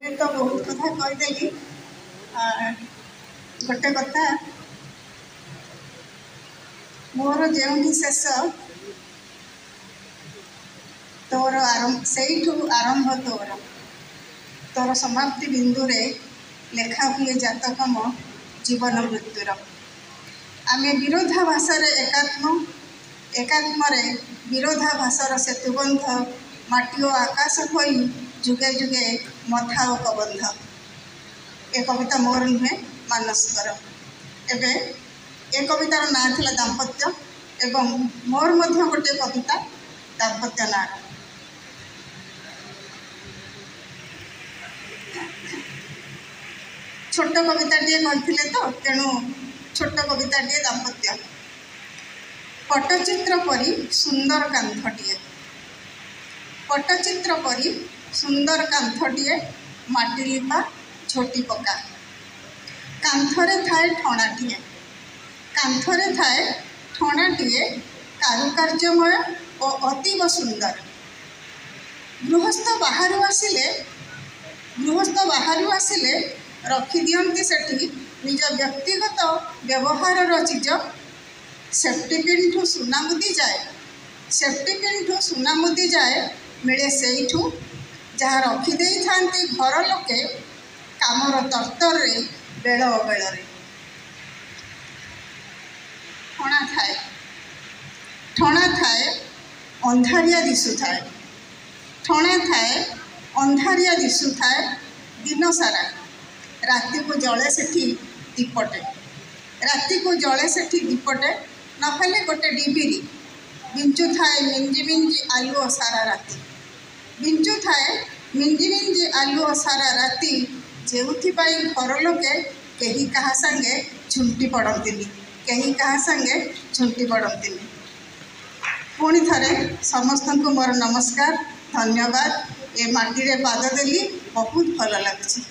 तो बहुत कथा कहीदेली गोटे कथा मोर जो शेष तोर आरंभ तोर समाप्ति बिंदु रे लेखा हुए जातक मो जीवन मृत्युर आमे विरोधाभास एकात्म विरोधाभासर सेतुबंध माटी और आकाश होई जुगे जुगे मथा और कबंध। ए कविता मोर नुहे मानसकर। एबे ए कवितार ना थिला दाम्पत्य एवं मोर मध्य गोटे कविता दाम्पत्य ना छोट कविता टे कहते तो तेणु छोट कविता टे दाम्पत्य। पट्टचित्र परी सुंदर कांथटिए पट्टचित्र परी सुंदर कांथटिए माटी लिपा झोटी पका कांथरे थाए ठणाटीए कारुकार्यमय और अतीव सुंदर। गृहस्थ बाहर आसिले रखी दियंती सेठी निज व्यक्तिगत व्यवहार चीज सेफ्टी पिन ठू सुना मुदी जाए मिले सेठू जहाँ रखिदे थांती घर लोके कामर तरतर बेल अबेल ठणा थाए अंधारिया दिशु थाए दिन सारा राति को जले सेठी दीपटे नहेले गोटे डिबिरी बिंचु थाए मिंजी मिंजी आलुओ सारा राति घर लोके कहीं कहा संगे झुंटी पड़ती पुणी थरे समस्त को मोर नमस्कार धन्यवाद। ए माटी रे पाद देली बहुत भल लगी।